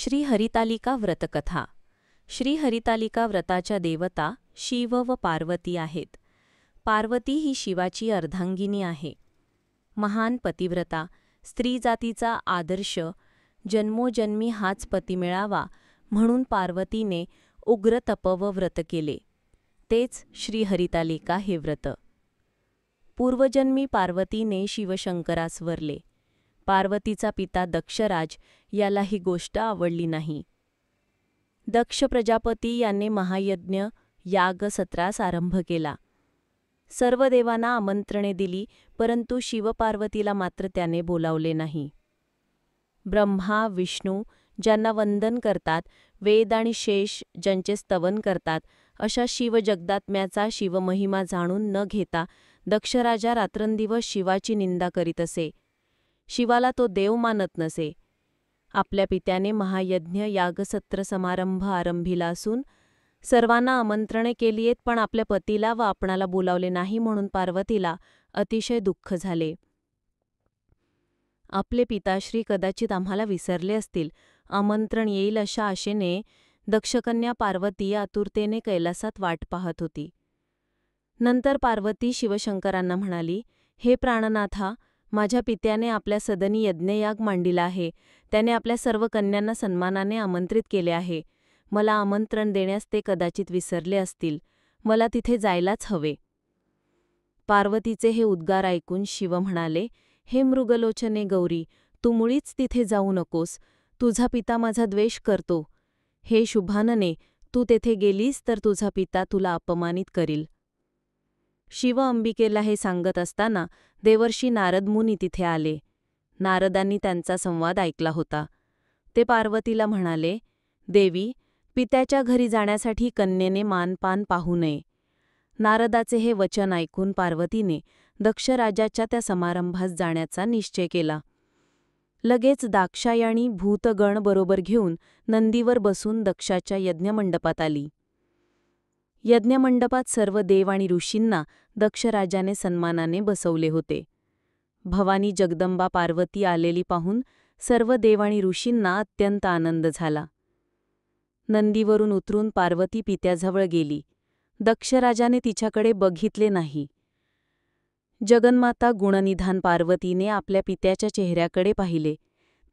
श्री हरितालिका व्रतकथा. श्री हरितालिका व्रताच्या देवता शिव व पार्वती आहेत. पार्वती ही शिवाची अर्धांगिनी आहे. महान पतिव्रता, स्त्री जातीचा आदर्श, जन्मोजन्मी हाच पती मिळावा म्हणून पार्वतीने उग्र तप व व्रत केले. तेच श्री हरितालिका हे व्रत. पूर्वजन्मी पार्वतीने शिवशंकरास वरले. पार्वतीचा पिता दक्षराज याला ही गोष्ट आवडली नाही. दक्ष प्रजापती याने महायज्ञ यागसत्रास आरंभ केला. सर्व देवांना आमंत्रणे दिली, परंतु शिवपार्वतीला मात्र त्याने बोलावले नाही. ब्रह्मा, विष्णू ज्यांना वंदन करतात, वेद आणि शेष ज्यांचे स्तवन करतात, अशा शिवजगदात्म्याचा शिवमहिमा जाणून न घेता दक्षराजा रात्रंदिवस शिवाची निंदा करीत असे. शिवाला तो देव मानत नसे. आपल्या पित्याने महायज्ञ यागसत्र समारंभ आरंभिला असून सर्वांना आमंत्रणे केलीयेत, पण आपल्या पतीला व आपणाला बोलावले नाही म्हणून पार्वतीला अतिशय दुःख झाले. आपले पिताश्री कदाचित आम्हाला विसरले असतील, आमंत्रण येईल अशा आशेने दक्षकन्या पार्वती आतुरतेने कैलासात वाट पाहत होती. नंतर पार्वती शिवशंकरांना म्हणाली, हे प्राणनाथा, माझ्या पित्याने आपल्या सदनी यज्ञयाग मांडिला आहे. त्याने आपल्या सर्व कन्यांना सन्मानाने आमंत्रित केले आहे. मला आमंत्रण देण्यास ते कदाचित विसरले असतील. मला तिथे जायलाच हवे. पार्वतीचे हे उद्गार ऐकून शिव म्हणाले, हे मृगलोचने गौरी, तू मुळीच तिथे जाऊ नकोस. तुझा पिता माझा द्वेष करतो. हे शुभानने, तू तेथे गेलीस तर तुझा पिता तुला अपमानित करील. शिव अंबिकेला हे सांगत असताना देवर्षी नारद मुनी तिथे आले. नारदांनी त्यांचा संवाद ऐकला होता. ते पार्वतीला म्हणाले, देवी, पित्याच्या घरी जाण्यासाठी कन्येने मानपान पाहू नये. नारदाचे हे वचन ऐकून पार्वतीने दक्षराजाच्या त्या समारंभास जाण्याचा निश्चय केला. लगेच दाक्षायणी भूतगण बरोबर घेऊन नंदीवर बसून दक्षाच्या यज्ञमंडपात आली. यज्ञमंडपात सर्व देव आणि ऋषींना दक्षराजाने सन्मानाने बसवले होते. भवानी जगदंबा पार्वती आलेली पाहून सर्व देव आणि ऋषींना अत्यंत आनंद झाला. नंदीवरून उतरून पार्वती पित्याजवळ गेली. दक्षराजाने तिच्याकडे बघितले नाही. जगन्माता गुणनिधान पार्वतीने आपल्या पित्याच्या चेहऱ्याकडे पाहिले.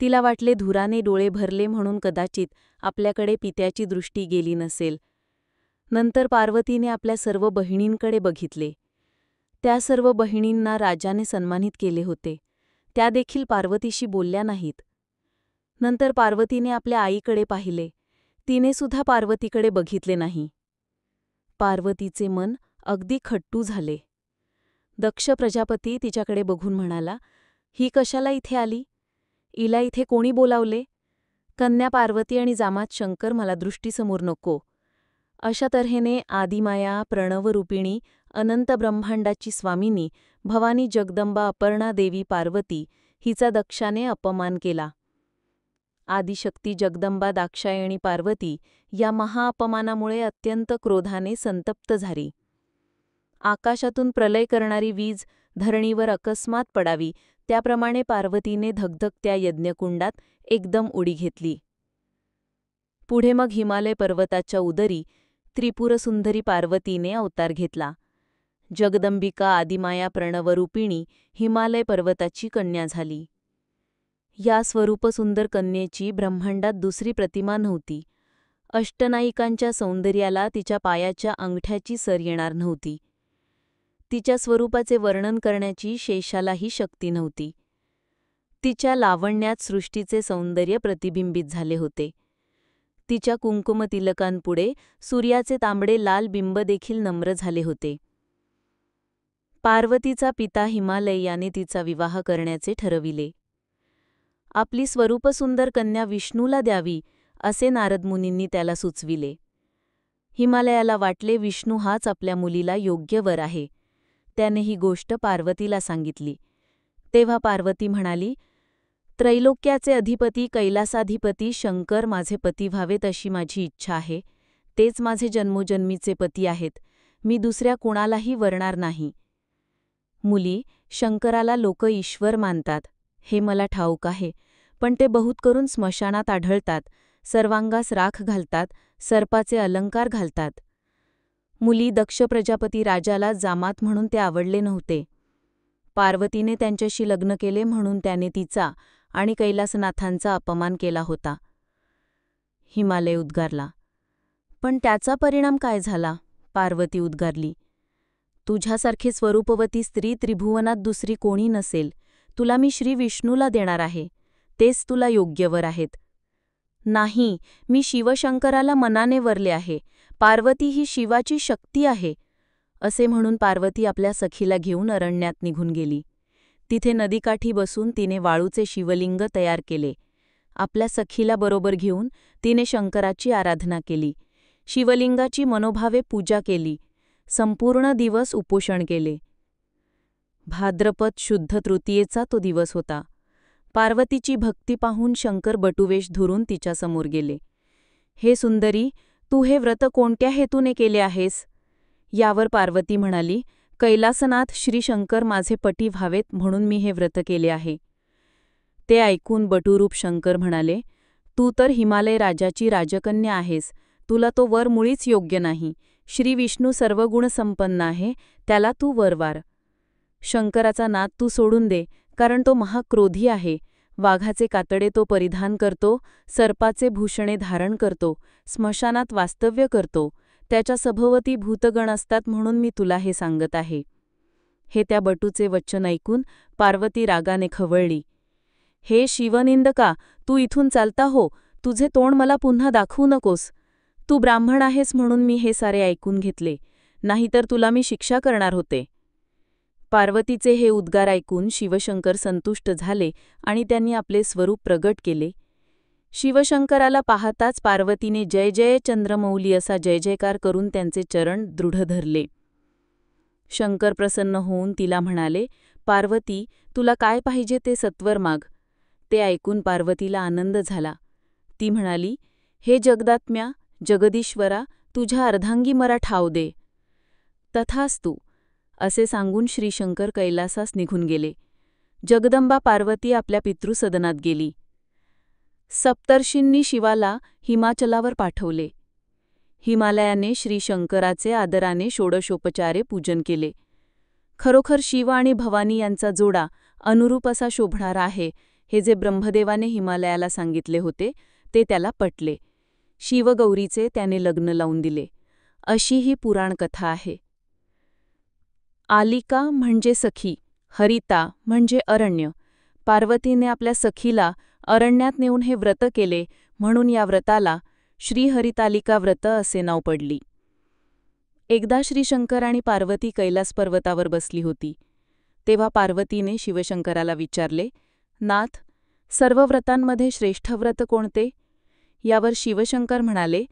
तिला वाटले धुराने डोळे भरले म्हणून कदाचित आपल्याकडे पित्याची दृष्टी गेली नसेल. नंतर पार्वतीने आपल्या सर्व बहिणींकडे बघितले. त्या सर्व बहिणींना राजाने सन्मानित केले होते. त्या देखील पार्वतीशी बोलल्या नाहीत. नंतर पार्वतीने आपल्या आईकडे पाहिले. तिने सुद्धा पार्वतीकडे बघितले नाही. पार्वतीचे मन अगदी खट्टू झाले. दक्ष प्रजापती तिच्याकडे बघून म्हणाला, ही कशाला इथे आली? हिला इथे कोणी बोलावले? कन्या पार्वती आणि जामात शंकर मला दृष्टीसमोर नको. अशा तऱ्हेने आदिमाया, प्रणवरूपिणी, अनंत ब्रह्मांडाची स्वामिनी भवानी जगदंबा अपर्णा देवी पार्वती हिचा दक्षाने अपमान केला. आदिशक्ती जगदंबा दाक्षायणी पार्वती या महाअपमानामुळे अत्यंत क्रोधाने संतप्त झाली. आकाशातून प्रलय करणारी वीज धरणीवर अकस्मात पडावी त्याप्रमाणे पार्वतीने धगधगत्या यज्ञकुंडात एकदम उडी घेतली. पुढे मग हिमालय पर्वताच्या उदरी त्रिपुरसुंदरी पार्वतीने अवतार घेतला. जगदंबिका आदिमाया प्रणवरूपिणी हिमालय पर्वताची कन्या झाली. या स्वरूपसुंदर कन्येची ब्रह्मांडात दुसरी प्रतिमा नव्हती. अष्टनायिकांच्या सौंदर्याला तिच्या पायाच्या अंगठ्याची सर येणार नव्हती. तिच्या स्वरूपाचे वर्णन करण्याची शेषालाही शक्ती नव्हती. तिच्या लावण्यात सृष्टीचे सौंदर्य प्रतिबिंबित झाले होते. तिच्या कुंकुमतिलकांपुढे सूर्याचे तांबडे लाल बिंब देखील नम्र झाले होते. पार्वतीचा पिता हिमालय याने तिचा विवाह करण्याचे ठरविले. आपली स्वरूपसुंदर कन्या विष्णूला द्यावी असे नारदमुनींनी त्याला सुचविले. हिमालयाला वाटले विष्णू हाच आपल्या मुलीला योग्य वर आहे. त्याने ही गोष्ट पार्वतीला सांगितली. तेव्हा पार्वती म्हणाली, त्रैलोक्याचे अधिपती कैलासाधिपती शंकर माझे पती व्हावेत अशी माझी इच्छा आहे. तेच माझे जन्मोजन्मीचे पती आहेत. मी दुसऱ्या कोणालाही वरणार नाही. मुली, शंकराला लोक ईश्वर मानतात, हे मला ठाऊक आहे, पण ते बहुत करून स्मशानात आढळतात. सर्वांगास राख घालतात, सर्पाचे अलंकार घालतात. मुली दक्ष प्रजापती राजाला जामात म्हणून ते आवडले नव्हते. पार्वतीने त्यांच्याशी लग्न केले म्हणून त्याने तिचा आणि कैलासनाथांचा अपमान केला होता. हिमालय उद्गारला. पण त्याचा परिणाम काय झाला? पार्वती उद्गारली. तुझ्यासारखी स्वरूपवती स्त्री त्रिभुवनात दुसरी कोणी नसेल. तुला मी श्री विष्णूला देणार आहे. तेच तुला योग्यवर आहेत. नाही, मी शिवशंकराला मनाने वरले आहे. पार्वती ही शिवाची शक्ती आहे. असे म्हणून पार्वती आपल्या सखीला घेऊन अरण्यात निघून गेली. तिथे नदीकाठी बसून तिने वाळूचे शिवलिंग तयार केले. आपल्या सखीला बरोबर घेऊन तिने शंकराची आराधना केली. शिवलिंगाची मनोभावे पूजा केली. संपूर्ण दिवस उपोषण केले. भाद्रपद शुद्ध तृतीयेचा तो दिवस होता. पार्वतीची भक्ती पाहून शंकर बटुवेश धरून तिच्यासमोर गेले. हे सुंदरी, तू हे व्रत कोणत्या हेतूने केले आहेस? यावर पार्वती म्हणाली, कैलासनाथ श्री शंकर माझे पती व्हावेत म्हणून मी हे व्रत केले आहे. ते ऐकून बटुरूप शंकर म्हणाले, तू तर हिमालय राजाची राजकन्या आहेस. तुला तो वर मुळीच योग्य नाही. श्री विष्णू सर्वगुण संपन्न आहे, त्याला तू वर वार. शंकराचा नाद तू सोडून दे, कारण तो महाक्रोधी आहे. वाघाचे कातडे तो परिधान करतो, सर्पाचे भूषणे धारण करतो, स्मशानात वास्तव्य करतो. त्याच्या सभोवती भूतगण असतात म्हणून मी तुला हे सांगत आहे. हे त्या बटूचे वचन ऐकून पार्वती रागाने खवळली. हे शिवनिंदका, तू इथून चालता हो. तुझे तोंड मला पुन्हा दाखवू नकोस. तू ब्राह्मण आहेस म्हणून मी हे सारे ऐकून घेतले, नाहीतर तुला मी शिक्षा करणार होते. पार्वतीचे हे उद्गार ऐकून शिवशंकर संतुष्ट झाले आणि त्यांनी आपले स्वरूप प्रगट केले. शिवशंकराला पाहताच पार्वतीने जय जय चंद्रमौली असा जय जयकार करून त्यांचे चरण दृढ धरले. शंकर प्रसन्न होऊन तिला म्हणाले, पार्वती, तुला काय पाहिजे ते सत्वर माग. ते ऐकून पार्वतीला आनंद झाला. ती म्हणाली, हे जगदात्म्या, जगदीश्वरा, तुझ्या अर्धांगी मला ठाव दे. तथास्तु, असे सांगून श्रीशंकर कैलासास निघून गेले. जगदंबा पार्वती आपल्या पितृसदनात गेली. सप्तर्षींनी शिवाला हिमाचलावर पाठवले. हिमालयाने श्रीशंकराचे आदराने षोडशोपचारे पूजन केले. खरोखर शिव आणि भवानी यांचा जोडा अनुरूप असा शोभणारा आहे, हे जे ब्रह्मदेवाने हिमालयाला सांगितले होते ते त्याला पटले. शिवगौरीचे त्याने लग्न लावून दिले. अशी ही पुराणकथा आहे. आलिका म्हणजे सखी, हरिता म्हणजे अरण्य. पार्वतीने आपल्या सखीला अरण्यात नेऊन हे व्रत केले म्हणून या व्रताला श्रीहरितालिका व्रत असे नाव पडली. एकदा श्रीशंकर आणि पार्वती कैलास पर्वतावर बसली होती. तेव्हा पार्वतीने शिवशंकराला विचारले, नाथ, सर्व व्रतांमध्ये श्रेष्ठ व्रत कोणते? यावर शिवशंकर म्हणाले,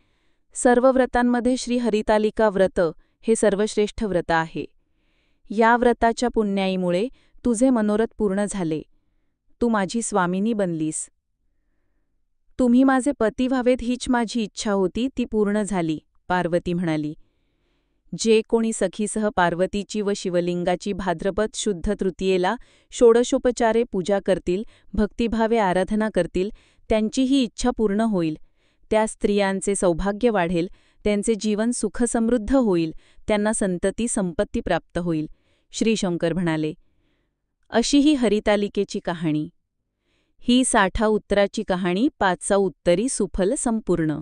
सर्व व्रतांमध्ये श्रीहरितालिका व्रत हे सर्वश्रेष्ठ व्रत आहे. या व्रताच्या पुण्याईमुळे तुझे मनोरथ पूर्ण झाले. तू माझी स्वामिनी बनलीस. तुम्ही माझे पती व्हावेत हीच माझी इच्छा होती, ती पूर्ण झाली, पार्वती म्हणाली. जे कोणी सखीसह पार्वतीची व शिवलिंगाची भाद्रपद शुद्ध तृतीयेला षोडशोपचारे पूजा करतील, भक्तिभावे आराधना करतील, त्यांची ही इच्छा पूर्ण होईल. त्या स्त्रियांचे सौभाग्य वाढेल, त्यांचे जीवन सुखसमृद्ध होईल, त्यांना संतती संपत्ती प्राप्त होईल. श्रीशंकर म्हणाले. अशी ही हरितालिकेची कहाणी. ही 60 उत्तराची कहाणी, 5 उत्तरी सुफल संपूर्ण.